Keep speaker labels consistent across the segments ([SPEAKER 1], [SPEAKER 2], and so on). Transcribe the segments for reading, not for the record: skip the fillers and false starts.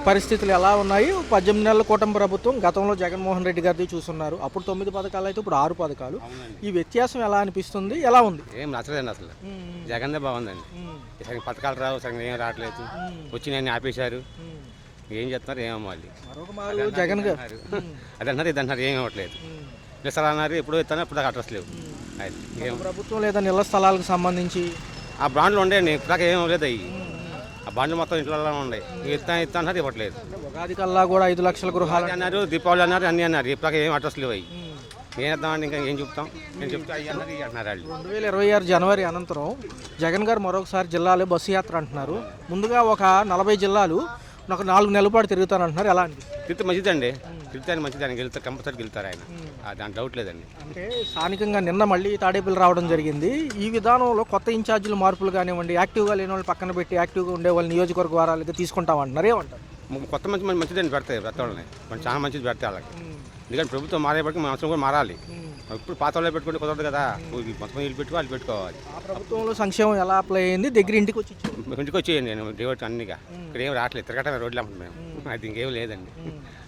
[SPEAKER 1] పరిస్థితులు ఎలా ఉన్నాయి? 18 నెలల కూటమి ప్రభుత్వం గతంలో జగన్మోహన్ రెడ్డి గారిది చూస్తున్నారు. అప్పుడు 9 పథకాలు అయితే ఇప్పుడు 6 పథకాలు.
[SPEAKER 2] అవునండి.
[SPEAKER 1] ఈ వ్యత్యాసం ఎలా అనిపిస్తుంది? ఎలా ఉంది?
[SPEAKER 2] ఏం నచ్చలేదండి అసలు. జగన్దే బాగుందండి. సరిగ్గా పథకాలు రావు, సరిగ్గా ఏం రావట్లేదు. వచ్చినాయని ఆపేశారు. ఏం చేస్తున్నారు ఏమో మళ్ళీ
[SPEAKER 1] మరొక మారు జగన్ గారు
[SPEAKER 2] అది అన్నారు ఇది అన్నారు ఏం ఇవ్వట్లేదు. నిసలు అన్నారు ఎప్పుడో ఇస్తాను ఇప్పుడు అడ్రస్ లేవు. అది ఏం
[SPEAKER 1] ప్రభుత్వం లేదా ఇళ్ల స్థలాలకు సంబంధించి
[SPEAKER 2] ఆ బాండ్లు ఉండేయండి ఇప్పుడు ఏం లేదు అవి. ఆ బాండ్లు మొత్తం ఇంట్లో ఉన్నాయి. ఇస్తా అన్నారు ఇవ్వట్లేదు.
[SPEAKER 1] ఉగాది కల్లా కూడా 5 లక్షల గృహాలు
[SPEAKER 2] అది అన్నారు, దీపావళి అన్నారు, అన్నీ అన్నారు. ఇప్పుడు ఏం అడ్రస్ లేవు అవి. ఏం చేద్దామండి ఇంకా ఏం చెప్తాం? నేను చెప్తా అయ్యి అన్నారు ఇవి అంటున్నారు వాళ్ళు.
[SPEAKER 1] 2026 జనవరి అనంతరం జగన్ గారు మరొకసారి జిల్లాలో బస్సు యాత్ర అంటున్నారు. ముందుగా ఒక 40 జిల్లాలు ఒక 4 నెలల పాటు తిరుగుతానంటున్నారు. ఎలా అండి?
[SPEAKER 2] తిరిగితే మంచిదండి. తిరుగుతాను మంచిది. ఆయన గెలుస్తారు, కంపల్సరీ గెలుస్తారు ఆయన. దాని డౌట్ లేదండి.
[SPEAKER 1] అంటే స్థానికంగా నిన్న మళ్ళీ తాడేపల్లి రావడం జరిగింది. ఈ విధానంలో కొత్త ఇన్ఛార్జీల మార్పులు కానివ్వండి, యాక్టివ్గా లేని వాళ్ళు పక్కన పెట్టి యాక్టివ్గా ఉండే వాళ్ళు నియోజకవర్గ వారాలు తీసుకుంటామంటున్నారు. ఏమంటారు?
[SPEAKER 2] కొత్త మంచిదండి పెడతాయి వాళ్ళని. కొంచెం చాలా మంచిది పెడతాయి వాళ్ళకి. ఎందుకంటే ప్రభుత్వం మారేపటికి మన అవసరం కూడా మారాలి. ఇప్పుడు పాత వాళ్ళే పెట్టుకుంటే కుదరదు కదా. మొత్తం వీళ్ళు పెట్టుకో వాళ్ళు పెట్టుకోవాలి.
[SPEAKER 1] ఆ ప్రభుత్వంలో సంక్షేమం ఎలా అప్లై అయింది? దగ్గర ఇంటికి వచ్చి
[SPEAKER 2] ఇంటికి వచ్చేయండి నేను డేవట్ అన్నిగా. ఇక్కడ ఏం రావట్లేదు. తిరగటమే రోడ్లు అమ్ముతున్నాం మేము. అది ఇంకేం లేదండి.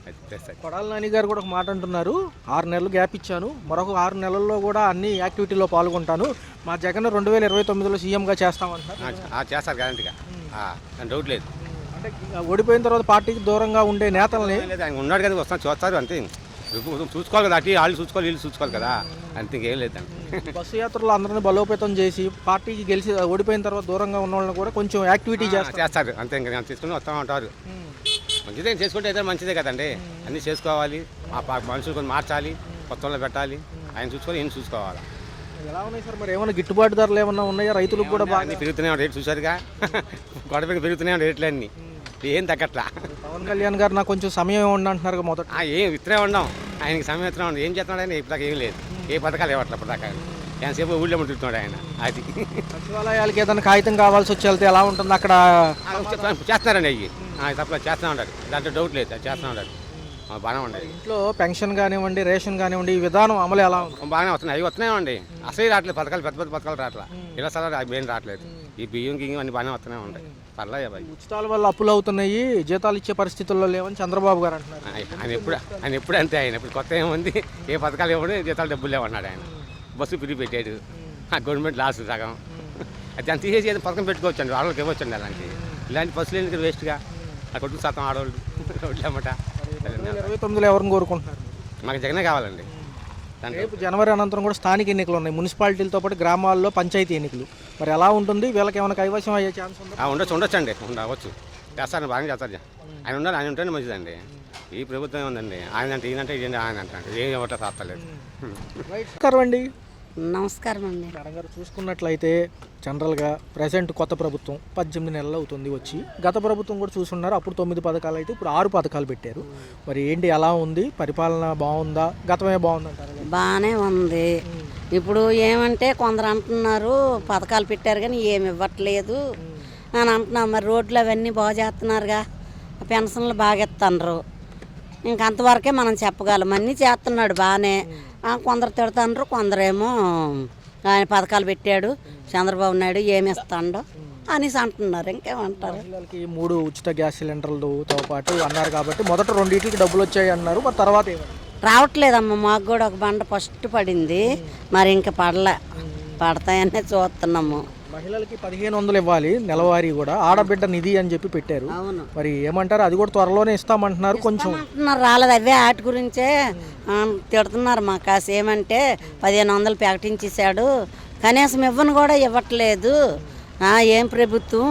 [SPEAKER 2] అది తెస్తాయి.
[SPEAKER 1] కొడాల నాని గారు కూడా ఒక మాట అంటున్నారు. 6 నెలలు గ్యాప్ ఇచ్చాను, మరొక 6 నెలల్లో కూడా అన్ని యాక్టివిటీలో పాల్గొంటాను. మా జగన్ 2029లో సీఎంగా చేస్తామంటున్నారు.
[SPEAKER 2] చేస్తారు గ్యారంటీగా. డౌట్ లేదు.
[SPEAKER 1] అంటే ఓడిపోయిన తర్వాత పార్టీకి దూరంగా ఉండే నేతల్ని
[SPEAKER 2] లేదు ఆయన ఉన్నాడు కదా వస్తాను చూస్తారు అంతే. చూసుకోవాలి కదా. అటు వాళ్ళు చూసుకోవాలి వీళ్ళు చూసుకోవాలి కదా. అంతే ఇంకేం లేదండి.
[SPEAKER 1] బస్సు యాత్రలో అందరిని బలోపేతం చేసి పార్టీకి గెలిచి ఓడిపోయిన తర్వాత దూరంగా ఉన్న వాళ్ళని కూడా కొంచెం యాక్టివిటీ
[SPEAKER 2] చేస్తారు అంతే. ఇంకా తీసుకుని వస్తూ ఉంటారు. మంచిదే చేసుకుంటే అయితే మంచిదే కదండి. అన్నీ చేసుకోవాలి. మనుషులు కొన్ని మార్చాలి, కొత్త వాళ్ళు పెట్టాలి. ఆయన చూసుకోవాలి, ఈయన చూసుకోవాలి.
[SPEAKER 1] ఎలా ఉన్నాయి సార్ మరి? ఏమైనా గిట్టుబాటు ధరలు ఏమన్నా ఉన్నాయా? రైతులకు కూడా బాగా
[SPEAKER 2] పెరుగుతున్నాయి రేట్లు చూసారుగా. గొడవకి పెరుగుతున్నాయి రేట్లు అన్నీ. ఏం తగ్గట్లా.
[SPEAKER 1] పవన్ కళ్యాణ్ గారు నాకు కొంచెం సమయం ఇవ్వండి అంటున్నారు మొదట.
[SPEAKER 2] ఏం ఇత్తనే ఉన్నాం. ఆయనకి సమయం ఇస్తూనే ఉన్నాం. ఏం చేస్తున్నాడు ఆయన? ఇప్పటిదాకా ఏం లేదు. ఏ పథకాలు ఇవ్వట్లేదు ఇప్పటిదాకా. ఎంతసేపు ఊళ్ళో ఉంటున్నాడు ఆయన. అది
[SPEAKER 1] సచివాలయాలకి ఏదైనా కాగితం కావాల్సి వచ్చి వెళ్తే ఎలా ఉంటుంది అక్కడ?
[SPEAKER 2] చేస్తున్నారండి అవి తప్ప చేస్తూ ఉంటారు. దాంట్లో డౌట్ లేదు. చేస్తూ ఉంటారు. బాగానే ఉండేది.
[SPEAKER 1] ఇంట్లో పెన్షన్ కానివ్వండి, రేషన్ కానివ్వండి, ఈ విధానం అమలు ఎలా ఉంది?
[SPEAKER 2] బాగానే వస్తున్నాయి. అవి వస్తున్నాయండి. అసలు రావట్లేదు పథకాలు. పెద్ద పెద్ద పథకాలు రావట్లేదు. ఇలా సరే అవి ఏం రావట్లేదు. ఈ బియ్యం గియ్యం అన్ని బాగానే వస్తూనే ఉంటాయి. పర్లేదు.
[SPEAKER 1] ఉచితాల వల్ల అప్పులు అవుతున్నాయి, జీతాలు ఇచ్చే పరిస్థితుల్లో లేవని చంద్రబాబు గారు అంటున్నారు.
[SPEAKER 2] ఆయన ఎప్పుడు అంతే. ఆయన ఇప్పుడు కొత్త ఏముంది? ఏ పథకాలు ఇవ్వడు, జీతాలు డబ్బులు లేవన్నాడు ఆయన. బస్సు ఫ్రీ పెట్టాడు. గవర్నమెంట్ లాస్ సగం. అది దాన్ని తీసేసి ఏదో పథకం పెట్టుకోవచ్చండి. ఆడవాళ్ళకి ఇవ్వచ్చండి. అలాంటి ఇలాంటి బస్సులు ఎందుకు వేస్ట్గా? ఆ కొట్టుకు శాతం ఆడవాళ్ళు రోడ్లు అన్నమాట.
[SPEAKER 1] 2029లో ఎవరిని కోరుకుంటున్నారు?
[SPEAKER 2] మాకు జగనే కావాలండి.
[SPEAKER 1] రేపు జనవరి అనంతరం కూడా స్థానిక ఎన్నికలు ఉన్నాయి. మున్సిపాలిటీలతో పాటు గ్రామాల్లో పంచాయతీ ఎన్నికలు. మరి ఎలా ఉంటుంది? వీళ్ళకి ఏమైనా కైవసం అయ్యే ఛాన్స్ ఉందా?
[SPEAKER 2] ఉండొచ్చండి. ఉండవచ్చు. చేస్తారని బాగా చేస్తారు. ఆయన ఉండాలి. ఆయన ఉంటేనే మంచిదండి. ఈ ప్రభుత్వం ఏముందండి? ఆయన అంటే ఈయనంటే ఇదేంటి ఆయన అంటాడు. ఏం ఇవ్వటం రాస్తలేదు.
[SPEAKER 1] నమస్కారం అండి.
[SPEAKER 3] నమస్కారం అండి.
[SPEAKER 1] మేడం గారు చూసుకున్నట్లయితే జనరల్గా ప్రజెంట్ కొత్త ప్రభుత్వం 18 నెలలు అవుతుంది వచ్చి. గత ప్రభుత్వం కూడా చూసుకున్నారు. అప్పుడు 9 పథకాలు అయితే ఇప్పుడు 6 పథకాలు పెట్టారు. మరి ఏంటి ఎలా ఉంది? పరిపాలన బాగుందా? గతమే బాగుందంటారు?
[SPEAKER 3] బాగానే ఉంది. ఇప్పుడు ఏమంటే కొందరు అంటున్నారు పథకాలు పెట్టారు కానీ ఏమి ఇవ్వట్లేదు అని అంటున్నారు. మరి రోడ్లు అవన్నీ బాగా చేస్తున్నారుగా, పెన్షన్లు బాగా ఇస్తున్నారు. ఇంకంతవరకే మనం చెప్పగలం. అన్నీ చేస్తున్నాడు బాగానే. కొందరు తిడుతున్నారు, కొందరేమో ఆయన పథకాలు పెట్టాడు చంద్రబాబు నాయుడు ఏమి ఇస్తాడో అనేసి అంటున్నారు. ఇంకేమంటారు?
[SPEAKER 1] పిల్లలకి 3 ఉచిత గ్యాస్ సిలిండర్లతో పాటు అన్నారు కాబట్టి మొదట 2 డబ్బులు వచ్చాయి అన్నారు. మరి తర్వాత ఏమన్నారు?
[SPEAKER 3] రావట్లేదమ్మా. మాకు కూడా ఒక బండ ఫస్ట్ పడింది, మరి ఇంకా పడతాయనే చూస్తున్నాము.
[SPEAKER 1] మహిళలకి 1500 ఇవ్వాలి నెలవారీ కూడా. ఆడబిడ్డ నిధి అని చెప్పి పెట్టారు.
[SPEAKER 3] అవును.
[SPEAKER 1] మరి ఏమంటారు? అది కూడా త్వరలోనే ఇస్తామంటున్నారు. కొంచెం
[SPEAKER 3] రాలేదు. అవే వాటి గురించే తిడుతున్నారు. మా కాసి ఏమంటే 1500 ప్రకటించేశాడు, కనీసం ఇవ్వను కూడా ఇవ్వట్లేదు. ఏం ప్రభుత్వం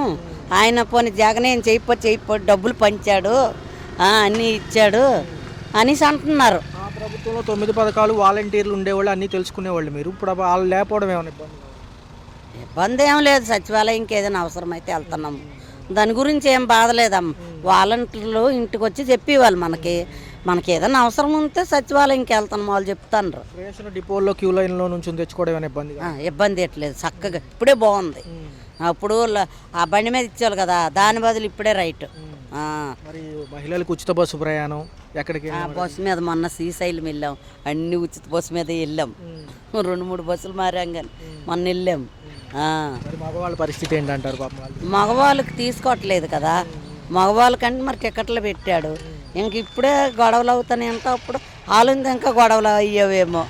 [SPEAKER 3] ఆయన? పోనీ జగన్ ఏం చేయపో డబ్బులు పంచాడు, అన్నీ ఇచ్చాడు అనేసి అంటున్నారు.
[SPEAKER 1] ఆ ప్రభుత్వంలో 9 పథకాలు వాలంటీర్లు ఉండేవాళ్ళు, అన్నీ తెలుసుకునేవాళ్ళు. మీరు ఇప్పుడు వాళ్ళు లేకపోవడం ఏమైనా
[SPEAKER 3] ఇబ్బంది ఏం లేదు. సచివాలయంకి ఏదైనా అవసరమైతే వెళ్తున్నాము. దాని గురించి ఏం బాధలేదమ్మ. వాలంటీర్లు ఇంటికి వచ్చి చెప్పేవాళ్ళు మనకి ఏదైనా అవసరం ఉంటే సచివాలయంకి వెళ్తాను వాళ్ళు చెప్తాను.
[SPEAKER 1] రేషన్ డిపోల్లో క్యూ లైన్లో నుంచి తెచ్చుకోవడం ఏమైనా
[SPEAKER 3] ఇబ్బంది ఎట్లేదు. చక్కగా ఇప్పుడే బాగుంది. అప్పుడు ఆ బండి మీద ఇచ్చేవాళ్ళు కదా, దాని బదులు ఇప్పుడే రైట్.
[SPEAKER 1] మరి మహిళలకు ఉచిత బస్సు ప్రయాణం ఎక్కడికి?
[SPEAKER 3] బస్సు మీద మొన్న శ్రీశైలం వెళ్ళాం. అన్ని ఉచిత బస్సు మీద వెళ్ళాం. 2-3 బస్సులు మారాం కానీ మొన్న వెళ్ళాం.
[SPEAKER 1] మగవాళ్ళ పరిస్థితి ఏంటంటారు? పాపం
[SPEAKER 3] మగవాళ్ళకి తీసుకోవట్లేదు కదా. మగవాళ్ళకంటే మరి టికెట్లు పెట్టాడు. ఇంక ఇప్పుడే గొడవలు అవుతాయి అంటే అప్పుడు వాళ్ళంది ఇంకా గొడవలు అయ్యేవేమో.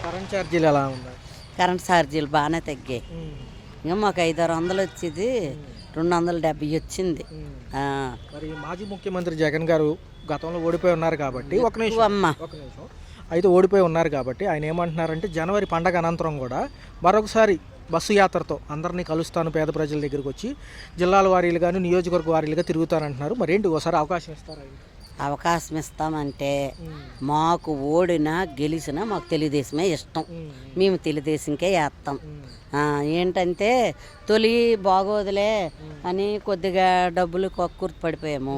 [SPEAKER 1] కరెంట్ ఛార్జీలు ఎలా ఉన్నాయి?
[SPEAKER 3] కరెంట్ ఛార్జీలు బాగానే తగ్గాయి. ఇంకా మాకు 500-600 వచ్చేది 270 వచ్చింది.
[SPEAKER 1] మరి మాజీ ముఖ్యమంత్రి జగన్ గారు గతంలో ఓడిపోయి ఉన్నారు కాబట్టి ఒక నిమిషం అయితే ఓడిపోయి ఉన్నారు కాబట్టి ఆయన ఏమంటున్నారంటే జనవరి పండగ అనంతరం కూడా మరొకసారి బస్సు యాత్రతో అందరినీ కలుస్తాను, పేద ప్రజల దగ్గరికి వచ్చి జిల్లాల వారీలు కానీ నియోజకవర్గ వారీలుగా తిరుగుతానంటున్నారు. మరి ఏంటి ఒకసారి అవకాశం ఇస్తారా?
[SPEAKER 3] అవకాశం ఇస్తామంటే మాకు ఓడినా గెలిచినా మాకు తెలుగుదేశమే ఇష్టం. మేము తెలుగుదేశంకే వేస్తాం. ఏంటంటే తొలి బాగోదులే అని కొద్దిగా డబ్బులు కక్కుర్తి పడిపోయాము.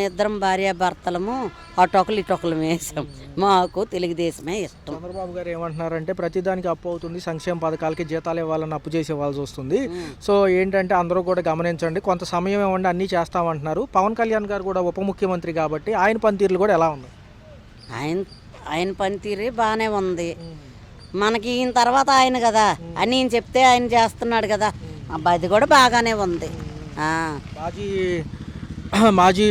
[SPEAKER 3] ఇద్దరం భార్యాభర్తలము అటొకలు ఇటొకలు వేసాం. మాకు తెలుగుదేశమే ఇష్టం.
[SPEAKER 1] చంద్రబాబు గారు ఏమంటున్నారంటే ప్రతిదానికి అప్పు అవుతుంది, సంక్షేమ పథకాలకి జీతాలు ఇవ్వాలని అప్పు చేసి ఇవ్వాల్సి వస్తుంది. సో ఏంటంటే అందరూ కూడా గమనించండి, కొంత సమయం ఇవ్వండి, అన్నీ చేస్తామంటున్నారు. పవన్ కళ్యాణ్ గారు కూడా ఉప ముఖ్యమంత్రి కాబట్టి ఆయన పనితీరులు కూడా ఎలా ఉన్నాయి?
[SPEAKER 3] ఆయన పనితీరు బాగానే ఉంది. మనకి ఈయన తర్వాత ఆయన కదా అని ఈయన చెప్తే ఆయన చేస్తున్నాడు కదా, అది కూడా బాగానే ఉంది.
[SPEAKER 1] మాజీ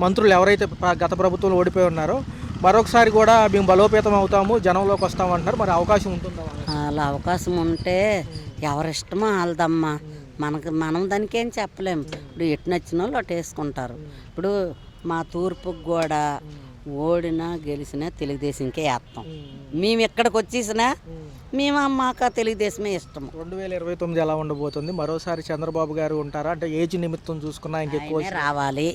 [SPEAKER 1] మంత్రులు ఎవరైతే గత ప్రభుత్వంలో ఓడిపోయి ఉన్నారో మరొకసారి కూడా మేము బలోపేతం అవుతాము, జనంలోకి వస్తామంటున్నారు. మరి అవకాశం ఉంటుందా?
[SPEAKER 3] అలా అవకాశం ఉంటే ఎవరిష్టమో వాళ్ళదమ్మా. మనం దానికి ఏం చెప్పలేము. ఇప్పుడు ఎటు నచ్చిన వాళ్ళు అటు వేసుకుంటారు. ఇప్పుడు మా తూర్పుకు కూడా ఓడినా గెలిచినా తెలుగుదేశంకే వేస్తాం. మేము ఎక్కడికి వచ్చేసినా మాకు తెలుగుదేశమే ఇష్టం.
[SPEAKER 1] 2029 ఎలా ఉండబోతుంది? మరోసారి చంద్రబాబు గారు ఉంటారా? అంటే ఏజ్ నిమిత్తం చూసుకున్నా ఇంకెక్కువ
[SPEAKER 3] రావాలి,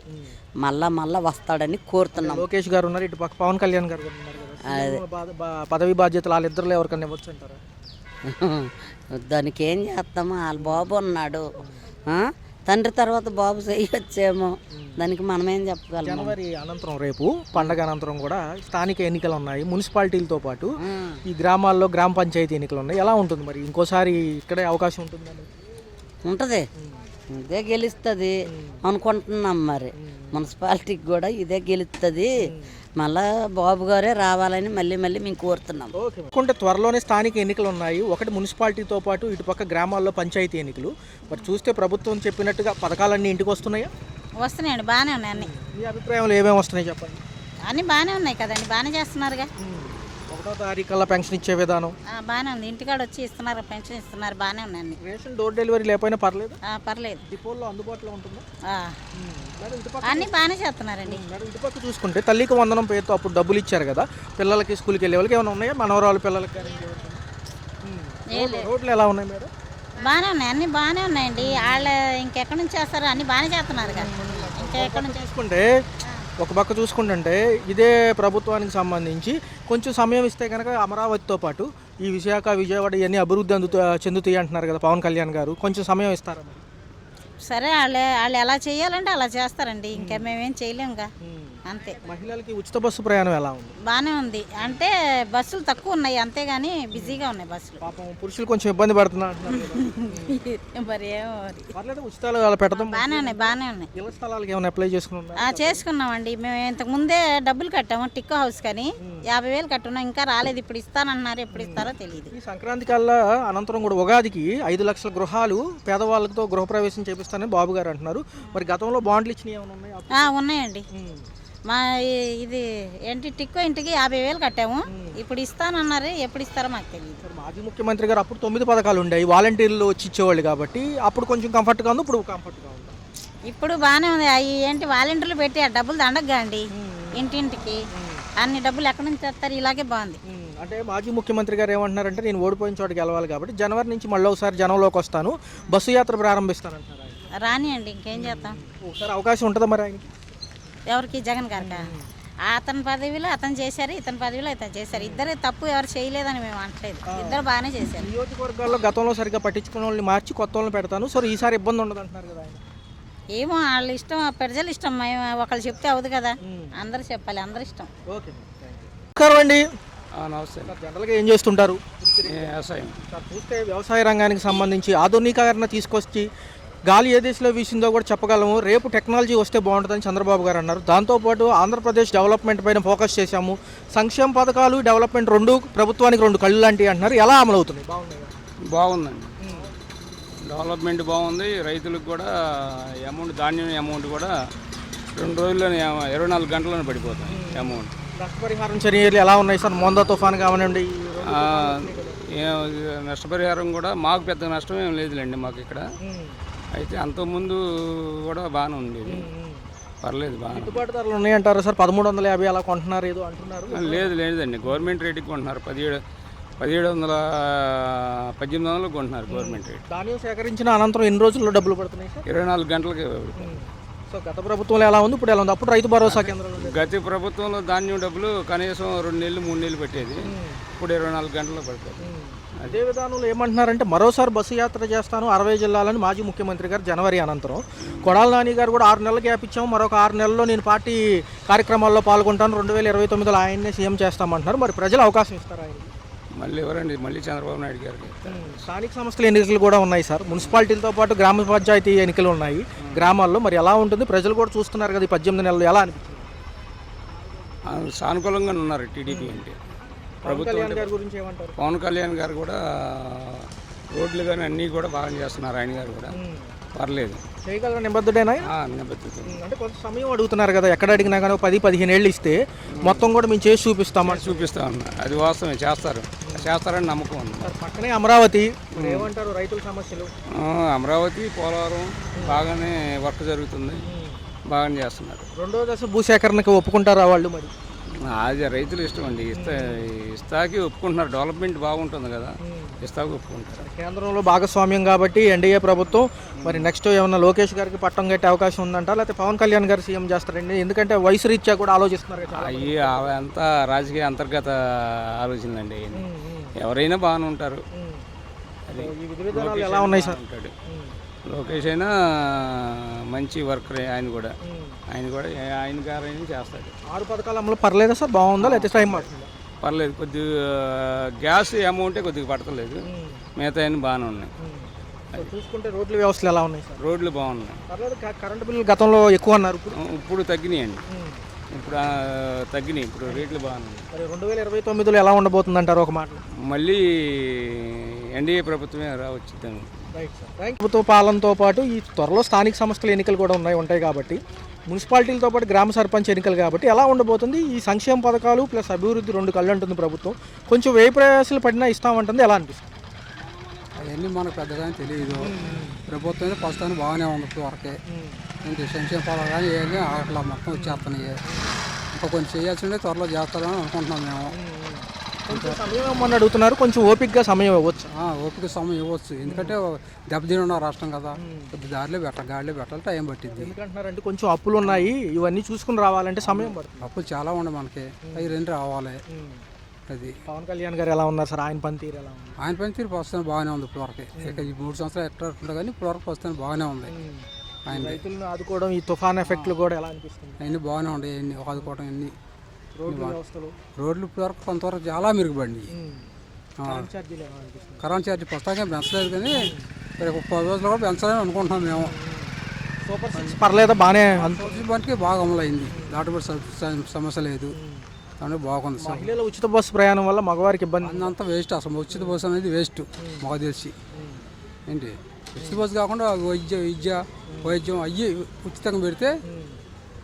[SPEAKER 3] మళ్ళా వస్తాడని కోరుతున్నాం.
[SPEAKER 1] లోకేష్ గారు ఉన్నారు, ఇటు పక్క పవన్ కళ్యాణ్ గారు ఉన్నారు కదా, పదవి బాధ్యతలు వాళ్ళిద్దరులో ఎవరికన్నా ఇవ్వచ్చు అంటారా?
[SPEAKER 3] దానికి ఏం చేస్తామో, వాళ్ళ బాబు ఉన్నాడు, తండ్రి తర్వాత బాబు చేయొచ్చేమో, దానికి మనమేం చెప్పగలం.
[SPEAKER 1] జనవరి అనంతరం రేపు పండగ అనంతరం కూడా స్థానిక ఎన్నికలు ఉన్నాయి. మున్సిపాలిటీలతో పాటు ఈ గ్రామాల్లో గ్రామ పంచాయతీ ఎన్నికలు ఉన్నాయి. ఎలా ఉంటుంది మరి? ఇంకోసారి ఇక్కడే అవకాశం ఉంటుందని?
[SPEAKER 3] ఉంటుంది, ఇదే గెలుస్తుంది అనుకుంటున్నాం. మరి మున్సిపాలిటీకి కూడా ఇదే గెలుస్తుంది. మళ్ళా బాబు గారే రావాలని మళ్ళీ మేము కోరుతున్నాం.
[SPEAKER 1] అనుకుంటే త్వరలోనే స్థానిక ఎన్నికలు ఉన్నాయి. ఒకటి మున్సిపాలిటీతో పాటు ఇటుపక్క గ్రామాల్లో పంచాయతీ ఎన్నికలు. మరి చూస్తే ప్రభుత్వం చెప్పినట్టుగా పథకాలన్నీ ఇంటికి వస్తున్నాయా?
[SPEAKER 3] వస్తున్నాయండి, బాగానే ఉన్నాయి అన్ని.
[SPEAKER 1] మీ అభిప్రాయంలో ఏమేమి వస్తున్నాయి చెప్పండి.
[SPEAKER 3] అన్నీ బాగానే ఉన్నాయి కదండి, బాగానే చేస్తున్నారుగా.
[SPEAKER 1] 1వ తారీఖుల్లో పెన్షన్ ఇచ్చే విధానం
[SPEAKER 3] బాగానే ఉంది. ఇంటికాడ వచ్చి ఇస్తున్నారు, పెన్షన్ ఇస్తున్నారు, బాగానే ఉన్నాయి అన్ని.
[SPEAKER 1] రేషన్ డోర్ డెలివరీ లేకపోయినా పర్లేదు,
[SPEAKER 3] పర్లేదు.
[SPEAKER 1] డిపోల్లో అందుబాటులో ఉంటుందా?
[SPEAKER 3] అన్నీ బాగానే చేస్తున్నారండి.
[SPEAKER 1] ఇటుపక్క చూసుకుంటే తల్లికి వందనం పేరుతో అప్పుడు డబ్బులు ఇచ్చారు కదా పిల్లలకి, స్కూల్కి వెళ్ళే వాళ్ళకి ఏమైనా ఉన్నాయా? మనవరాలు పిల్లలకి రోడ్లు ఎలా ఉన్నాయి మేడం?
[SPEAKER 3] బాగానే ఉన్నాయి, అన్నీ బాగానే ఉన్నాయండి. వాళ్ళు ఇంకెక్కడి నుంచి చేస్తారు, అన్నీ బాగానే చేస్తున్నారు కదా. ఇంకెక్కడి నుంచి
[SPEAKER 1] చూసుకుంటే ఒక పక్క చూసుకుంటుంటే ఇదే ప్రభుత్వానికి సంబంధించి కొంచెం సమయం ఇస్తే కనుక అమరావతితో పాటు ఈ విశాఖ, విజయవాడ ఇవన్నీ అభివృద్ధి చెందుతాయి అంటున్నారు కదా పవన్ కళ్యాణ్ గారు. కొంచెం సమయం ఇస్తారా?
[SPEAKER 3] సరే, వాళ్ళు ఎలా చేయాలంటే అలా చేస్తారండి. ఇంకా మేమేం చేయలేముగా, అంతే.
[SPEAKER 1] మహిళలకి ఉచిత బస్సు ప్రయాణం ఎలా ఉంది?
[SPEAKER 3] బాగానే ఉంది. అంటే బస్సులు తక్కువ ఉన్నాయి అంతేగాని బిజీగా ఉన్నాయి బస్సులు.
[SPEAKER 1] పాపం పురుషులు కొంచెం ఇబ్బంది పడుతున్నారు.
[SPEAKER 3] మరి ఏమో
[SPEAKER 1] పర్లేదు, ఉచితాలు అలా పెట్టడం
[SPEAKER 3] బాగానే ఉన్నాయి.
[SPEAKER 1] ఇళ్ల స్థలాలకు ఏమైనా అప్లై
[SPEAKER 3] చేసుకున్నామండి. మేము ఇంతకు ముందే డబ్బులు కట్టాము టిక్కో హౌస్ కానీ 50,000 కట్టున్నాం, ఇంకా రాలేదు. ఇప్పుడు ఇస్తానన్నారు, ఎప్పుడు ఇస్తారో తెలియదు.
[SPEAKER 1] ఈ సంక్రాంతి కల్లా అనంతరం కూడా ఉగాదికి 5 లక్షల గృహాలు పేదవాళ్ళతో గృహప్రవేశం చేపిస్తానని బాబు గారు అంటున్నారు. మరి గతంలో బాండ్లు ఇచ్చినవి ఏమైనా ఉన్నాయా?
[SPEAKER 3] ఉన్నాయండి. మా ఇది ఏంటి టిక్కో ఇంటికి 50,000 కట్టాము, ఇప్పుడు ఇస్తానన్నారు, ఎప్పుడు ఇస్తారో మాకు తెలియదు.
[SPEAKER 1] మాజీ ముఖ్యమంత్రి గారు అప్పుడు 9 పథకాలు ఉండేవి, వాలంటీర్లు వచ్చి ఇచ్చేవాళ్ళు కాబట్టి అప్పుడు కొంచెం కంఫర్ట్గా ఉంది, ఇప్పుడు కంఫర్ట్గా ఉంది.
[SPEAKER 3] ఇప్పుడు బాగానే ఉంది. అవి ఏంటి వాలంటీర్లు పెట్టి ఆ డబ్బులు దండగా అండి, ఇంటింటికి అన్ని డబ్బులు ఎక్కడి నుంచి తెస్తారు, ఇలాగే బాగుంది.
[SPEAKER 1] అంటే మాజీ ముఖ్యమంత్రి గారు ఏమంటున్నారంటే నేను ఓడిపోయిన చోటుకి వెళ్ళాలి కాబట్టి జనవరి నుంచి మళ్ళీ ఒకసారి జనంలోకి వస్తాను, బస్సు యాత్ర ప్రారంభిస్తానంటున్నారు.
[SPEAKER 3] రానియండి, ఇంకేం చేస్తాం.
[SPEAKER 1] ఒకసారి అవకాశం ఉంటుందా మరి ఆయనకి?
[SPEAKER 3] ఎవరికి? జగన్ గారికా? అతని పదవిలో అతను చేశారు, ఇతని పదవిలో ఇతను చేశారు. ఇద్దరు తప్పు ఎవరు చేయలేదని మేము అనట్లేదు, ఇద్దరు బాగానే చేశారు.
[SPEAKER 1] నియోజకవర్గాల్లో గతంలో సరిగ్గా పట్టించుకున్న వాళ్ళని మార్చి కొత్త వాళ్ళని పెడతాను, సో ఈసారి ఇబ్బంది ఉండదు అంటున్నారు కదా ఆయన.
[SPEAKER 3] ఏమో వాళ్ళ ఇష్టం, ప్రజల ఇష్టం. మేము ఒకళ్ళు చెప్తే అవుదు కదా, అందరు చెప్పాలి, అందరి ఇష్టం.
[SPEAKER 1] ఓకే, నమస్కారం అండి.
[SPEAKER 4] నమస్తే.
[SPEAKER 1] జనరల్గా ఏం చేస్తుంటారు?
[SPEAKER 4] వ్యవసాయం.
[SPEAKER 1] చూస్తే వ్యవసాయ రంగానికి సంబంధించి ఆధునీకరణ తీసుకొచ్చి గాలి ఏ దేశంలో వీసిందో కూడా చెప్పగలము. రేపు టెక్నాలజీ వస్తే బాగుంటుందని చంద్రబాబు గారు అన్నారు. దాంతోపాటు ఆంధ్రప్రదేశ్ డెవలప్మెంట్ పైన ఫోకస్ చేశాము, సంక్షేమ పథకాలు డెవలప్మెంట్ రెండు ప్రభుత్వానికి 2 కళ్ళు లాంటివి అంటున్నారు. ఎలా అమలు అవుతుంది?
[SPEAKER 4] బాగుందండి. డెవలప్మెంట్ బాగుంది. రైతులకు కూడా అమౌంట్, ధాన్యం అమౌంట్ కూడా 2 రోజుల్లోనే 24 గంటల్లోనే పడిపోతుంది అమౌంట్.
[SPEAKER 1] నష్టపరిహారం చర్యలు ఎలా ఉన్నాయి సార్? మోందా తుఫాన్ కావనండి,
[SPEAKER 4] నష్టపరిహారం కూడా మాకు పెద్ద నష్టం ఏం లేదులేండి మాకు ఇక్కడ. అయితే అంతకుముందు కూడా బాగానే ఉండేది, పర్లేదు బాగా.
[SPEAKER 1] గిట్టుబాటు ధరలు ఉన్నాయంటారు సార్? 1350 అలా కొంటున్నారు ఏదో అంటున్నారు.
[SPEAKER 4] లేదండి, గవర్నమెంట్ రేటుకి కొంటున్నారు. 1800 కొంటున్నారు గవర్నమెంట్ రేట్.
[SPEAKER 1] ధాన్యం సేకరించిన అనంతరం ఎన్ని రోజుల్లో డబ్బులు పడుతున్నాయి సార్?
[SPEAKER 4] 24 గంటలకి.
[SPEAKER 1] సో గత ప్రభుత్వంలో ఎలా ఉంది, ఇప్పుడు ఎలా ఉంది? అప్పుడు రైతు భరోసా కేంద్రంలో
[SPEAKER 4] గత ప్రభుత్వంలో ధాన్యం డబ్బులు కనీసం 2 నెలలు 3 నెలలు పెట్టేది, ఇప్పుడు 24 గంటల్లో పడుతుంది.
[SPEAKER 1] అదే విధానంలో ఏమంటున్నారంటే మరోసారి బస్సు యాత్ర చేస్తాను 60 జిల్లాలని మాజీ ముఖ్యమంత్రి గారు జనవరి అనంతరం. కొడాల నాని గారు కూడా 6 నెలలు గ్యాప్ ఇచ్చాము, మరొక 6 నెలల్లో నేను పార్టీ కార్యక్రమాల్లో పాల్గొంటాను, 2029లో ఆయన్నే సీఎం చేస్తామంటున్నారు. మరి ప్రజలు అవకాశం ఇస్తారు ఆయన?
[SPEAKER 4] మళ్ళీ ఎవరండి? మళ్ళీ చంద్రబాబు నాయుడు గారికి.
[SPEAKER 1] స్థానిక సంస్థల ఎన్నికలు కూడా ఉన్నాయి సార్, మున్సిపాలిటీలతో పాటు గ్రామ పంచాయతీ ఎన్నికలు ఉన్నాయి గ్రామాల్లో. మరి ఎలా ఉంటుంది? ప్రజలు కూడా చూస్తున్నారు కదా ఈ 18 నెలలు, ఎలా అనిపిస్తుంది?
[SPEAKER 4] సానుకూలంగా ఉన్నారు టీడీపీ అంటే.
[SPEAKER 1] ప్రభుత్వం గారి గురించి ఏమంటారు?
[SPEAKER 4] పవన్ కళ్యాణ్ గారు కూడా రోడ్లు కానీ అన్నీ కూడా బాగా చేస్తున్నారు, ఆయన గారు కూడా పర్లేదు,
[SPEAKER 1] చేయగలరా? నిబద్ధుడేనా?
[SPEAKER 4] నిబద్ధత.
[SPEAKER 1] అంటే కొంత సమయం అడుగుతున్నారు కదా, ఎక్కడ అడిగినా కానీ 10-15 ఏళ్ళు ఇస్తే మొత్తం కూడా మేము చేసి చూపిస్తామని.
[SPEAKER 4] చూపిస్తామన్నారు, అది వాస్తవమే, చేస్తారని నమ్మకం ఉంది.
[SPEAKER 1] పక్కనే అమరావతి, ఏమంటారు రైతుల సమస్యలు?
[SPEAKER 4] అమరావతి, పోలవరం బాగానే వర్క్ జరుగుతుంది, బాగానే చేస్తున్నారు.
[SPEAKER 1] 2వ దశ భూసేకరణకి ఒప్పుకుంటారా వాళ్ళు? మరి
[SPEAKER 4] అది రైతులు ఇష్టం అండి, ఇస్తాకి ఒప్పుకుంటున్నారు, డెవలప్మెంట్ బాగుంటుంది కదా, ఇస్తాకి ఒప్పుకుంటారు.
[SPEAKER 1] కేంద్రంలో భాగస్వామ్యం కాబట్టి ఎన్డీఏ ప్రభుత్వం. మరి నెక్స్ట్ ఏమన్నా లోకేష్ గారికి పట్టం కట్టే అవకాశం ఉందంట, లేకపోతే పవన్ కళ్యాణ్ గారు సీఎం చేస్తారండి? ఎందుకంటే వయసు రీత్యా కూడా ఆలోచిస్తున్నారు కదా.
[SPEAKER 4] అవి అంతా రాజకీయ అంతర్గత ఆలోచనలండి, ఎవరైనా బాగానే ఉంటారు.
[SPEAKER 1] అది ఈ విధి విధానాలు ఎలా ఉన్నాయి సార్?
[SPEAKER 4] ఉంటాడు లోకేష్ అయినా మంచి వర్కర్, ఆయన కూడా ఆయన గారైనా చేస్తాడు.
[SPEAKER 1] 6 పథకాల అమలు పర్లేదా సార్? బాగుందా లేకపోతే టైం పడుతుందా?
[SPEAKER 4] పర్లేదు, కొద్దిగా గ్యాస్ అమౌంటే కొద్దిగా పడతలేదు, మిగతా అన్నీ బాగానే ఉన్నాయి.
[SPEAKER 1] చూసుకుంటే రోడ్ల వ్యవస్థలు ఎలా ఉన్నాయి సార్?
[SPEAKER 4] రోడ్లు బాగున్నాయి,
[SPEAKER 1] పర్లేదు. కరెంటు బిల్లులు గతంలో ఎక్కువ అన్నారు,
[SPEAKER 4] ఇప్పుడు తగ్గినాయండి, ఇప్పుడు రేట్లు బాగున్నాయి.
[SPEAKER 1] మరి 2029లో ఎలా ఉండబోతుంది అంటారు ఒక మాట?
[SPEAKER 4] మళ్ళీ ఎన్డీఏ ప్రభుత్వమే రావచ్చుద్దాము.
[SPEAKER 1] ప్రభుత్వ పాలనతో పాటు ఈ త్వరలో స్థానిక సంస్థల ఎన్నికలు కూడా ఉంటాయి కాబట్టి, మున్సిపాలిటీలతో పాటు గ్రామ సర్పంచ్ ఎన్నికలు కాబట్టి ఎలా ఉండబోతుంది? ఈ సంక్షేమ పథకాలు ప్లస్ అభివృద్ధి 2 కళ్ళు అంటుంది ప్రభుత్వం, కొంచెం వ్యయ ప్రయాసాలు పడినా ఇస్తామంటుంది, ఎలా అనిపిస్తుంది?
[SPEAKER 5] అవన్నీ మనకు పెద్దగా తెలియదు. ప్రభుత్వం ప్రస్తుతానికి బాగానే ఉంది ఇప్పుడు వరకే. ఇంక సంక్షేమ పథకాలు కానీ ఏమీ అట్లా మొత్తం వచ్చేస్తున్నాయి. ఇంకా కొంచెం చేయాల్సిందే, త్వరలో చేస్తారని అనుకుంటున్నాం మేము.
[SPEAKER 1] కొంచెం సమయం ఇవ్వమని అడుగుతున్నారు, కొంచెం ఓపికగా సమయం ఇవ్వచ్చు.
[SPEAKER 5] ఓపిక సమయం ఇవ్వచ్చు, ఎందుకంటే దెబ్బతిని ఉన్న రాష్ట్రం కదా, కొద్ది గాడిలో పెట్టాలి, టైం పట్టింది.
[SPEAKER 1] ఎందుకంటున్నారంటే కొంచెం అప్పులు ఉన్నాయి, ఇవన్నీ చూసుకుని రావాలంటే సమయం పడుతుంది.
[SPEAKER 5] అప్పులు చాలా ఉన్నాయి మనకి, అవి 2 రావాలి. అది
[SPEAKER 1] పవన్ కళ్యాణ్ గారు ఎలా ఉన్నారు సార్? ఆయన పనితీరు ఎలా ఉంది?
[SPEAKER 5] ఆయన పనితీరు ప్రస్తుతం బాగానే ఉంది ఇప్పుడు వరకే. ఇక ఈ 3 సంవత్సరాలు ఎట్లా ఉంటుంది కానీ ఇప్పుడు వరకు ప్రస్తుతం బాగానే ఉంది. ఆయన
[SPEAKER 1] రైతులను ఆదుకోవడం, ఈ తుఫాన్ ఎఫెక్ట్లు కూడా ఎలా అనిపిస్తుంది?
[SPEAKER 5] అన్నీ బాగానే ఉన్నాయి, అన్ని ఆదుకోవడం, అన్ని
[SPEAKER 1] రోడ్లు వ్యవస్థలు,
[SPEAKER 5] రోడ్లు ఇప్పుడు వరకు కొంతవరకు చాలా మెరుగుపడినాయి. కరెంట్ ఛార్జీ ప్రస్తుతానికి పెంచలేదు కానీ రేపు 10 రోజులు కూడా పెంచాలని అనుకుంటున్నాం మేము.
[SPEAKER 1] సూపర్ 6 పర్లేదా? బాగానే
[SPEAKER 5] బట్టికి బాగా అమలు అయింది, దాటుబడి సమస్య లేదు, దాంట్లో బాగుంది.
[SPEAKER 1] మహిళల ఉచిత బస్సు ప్రయాణం వల్ల మగవారికి ఇబ్బంది
[SPEAKER 5] అంతా వేస్ట్, అసలు ఉచిత బస్సు అనేది వేస్ట్ మాకు తెలిసి. ఏంటి ఉచిత బస్సు కాకుండా వైద్యం అయ్యి ఉచితంగా పెడితే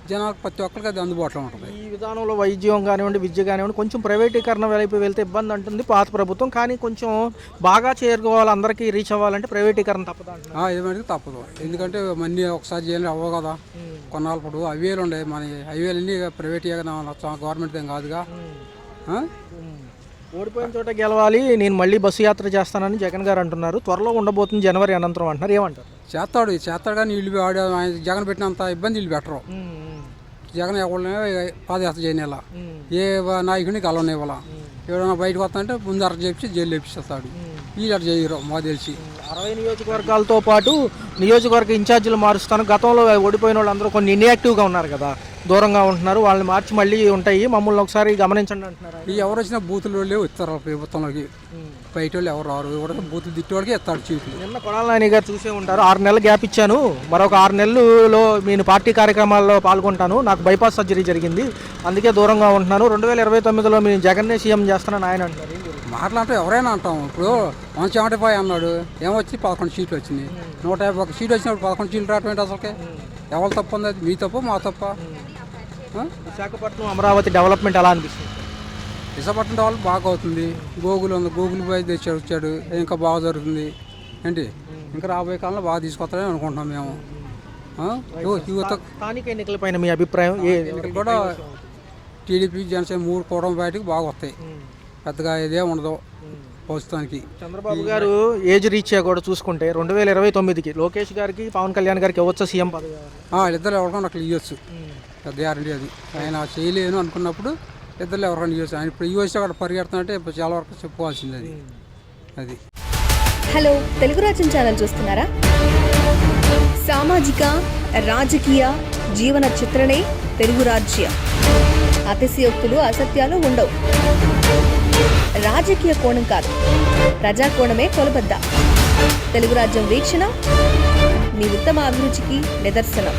[SPEAKER 5] జనాలకు ప్రతి ఒక్కరికి అది అందుబాటులో ఉంటుంది.
[SPEAKER 1] ఈ విధానంలో వైద్యం కానివ్వండి, విద్య కానివ్వండి, కొంచెం ప్రైవేటీకరణ వైపు వెళ్తే ఇబ్బంది అంటుంది పాత ప్రభుత్వం, కానీ కొంచెం బాగా చేరుకోవాలి, అందరికీ రీచ్ అవ్వాలంటే ప్రైవేటీకరణ తప్పదు అంటున్నారు.
[SPEAKER 5] ఏమంటే తప్పదు, ఎందుకంటే మన్నీ ఒకసారి చేయాలి అవ్వవు కదా, కొన్నాళ్ళ పాటు హైవేలు ఉన్నాయి, మన హైవేలు అన్నీ ప్రైవేట్ గవర్నమెంట్ ఏం కాదుగా.
[SPEAKER 1] ఓడిపోయిన చోట గెలవాలి, నేను మళ్ళీ బస్సు యాత్ర చేస్తానని జగన్ గారు అంటున్నారు. త్వరలో ఉండబోతుంది జనవరి అనంతరం అంటున్నారు, ఏమంటారు?
[SPEAKER 5] చేస్తాడు కానీ వీళ్ళు జగన్ పెట్టినంత ఇబ్బంది వీళ్ళు పెట్టరు. జగన్ ఎవరిని పాదయాత్ర చేయనిలా, ఏ నాయకుడిని కలవనివ్వాల, ఎవరైనా బయటకు వస్తానంటే ముందు అరెస్ట్ చేసి జైలు వేపిస్తాడు. వీళ్ళు అట్లా చేయరు మాకు తెలిసి.
[SPEAKER 1] 60 నియోజకవర్గాలతో పాటు నియోజకవర్గ ఇన్ఛార్జీలు మారుస్తాను. గతంలో ఓడిపోయిన వాళ్ళందరూ కొన్ని ఇన్యాక్టివ్గా ఉన్నారు కదా, దూరంగా ఉంటున్నారు, వాళ్ళని మార్చి మళ్ళీ ఉంటాయి, మమ్మల్ని ఒకసారి గమనించండి అంటున్నారు.
[SPEAKER 5] ఎవరు వచ్చినా బూతులు వాళ్ళే ఇస్తారు ప్రభుత్వంలోకి, బయట వాళ్ళు ఎవరు రారు, ఎవరైతే బూతులు తిట్టేవాడికి ఇస్తాడు చీట్లు.
[SPEAKER 1] నిన్న కొడాల నాని గారు చూసే ఉంటారు, 6 నెలలు గ్యాప్ ఇచ్చాను, మరొక 6 నెలల్లో నేను పార్టీ కార్యక్రమాల్లో పాల్గొంటాను, నాకు బైపాస్ సర్జరీ జరిగింది, అందుకే దూరంగా ఉంటున్నాను, 2029లో నేను జగన్నే సీఎం చేస్తానని ఆయన అంటారు.
[SPEAKER 5] మాటలంటే ఎవరైనా అంటాం. ఇప్పుడు 175 అన్నాడు, ఏమొచ్చి 11 సీట్లు వచ్చినాయి. 151 సీట్లు వచ్చినప్పుడు 11 సీట్లు రావటం ఏంటి అసలుకే? ఎవరు తప్పు ఉంది? అది మీ తప్ప మా తప్ప?
[SPEAKER 1] విశాఖపట్నం అమరావతి డెవలప్మెంట్ ఎలా అనిపిస్తుంది?
[SPEAKER 5] విశాఖపట్నం వాళ్ళు బాగా అవుతుంది. గూగుల్ ఉంది, గూగుల్ పోయి తెచ్చాడు వచ్చాడు, ఇంకా బాగా జరుగుతుంది ఏంటి. ఇంకా రాబోయే కాలంలో బాగా తీసుకొస్తారని అనుకుంటున్నాం మేము. యువత
[SPEAKER 1] స్థానిక ఎన్నికలపైన మీ అభిప్రాయం?
[SPEAKER 5] ఎన్నికలు కూడా టీడీపీ జనసేన 3 కూటమి బయటకు బాగా వస్తాయి. పెద్దగా ఇదే ఉండదు ప్రస్తుతానికి.
[SPEAKER 1] చంద్రబాబు గారు ఏజ్ రీచ్ కూడా చూసుకుంటే 2029కి లోకేష్ గారికి పవన్ కళ్యాణ్ గారికి ఇవ్వచ్చు సీఎం పదవి.
[SPEAKER 5] ఇద్దరు ఎవరికైనా అట్లా ఇవ్వచ్చు, పెద్ద గ్యారంటీ అది. ఆయన చేయలేను అనుకున్నప్పుడు ఇద్దరు ఎవరికైనా ఇవ్వచ్చు. ఆయన ఇప్పుడు ఇవ్వచ్చు అక్కడ పరిగెడుతున్నట్టే చాలా వరకు చెప్పుకోవాల్సింది అది. అది
[SPEAKER 6] హలో, తెలుగు రాజ్యం ఛానల్ చూస్తున్నారా? సామాజిక రాజకీయ జీవన చిత్రణే తెలుగు రాజ్యం. అతిశయోక్తులు అసత్యాలు ఉండవు. రాజకీయ కోణం కాదు, ప్రజా కోణమే కొలబద్ద. తెలుగు రాజ్యం వీక్షణ మీ ఉత్తమ అభిరుచికి నిదర్శనం.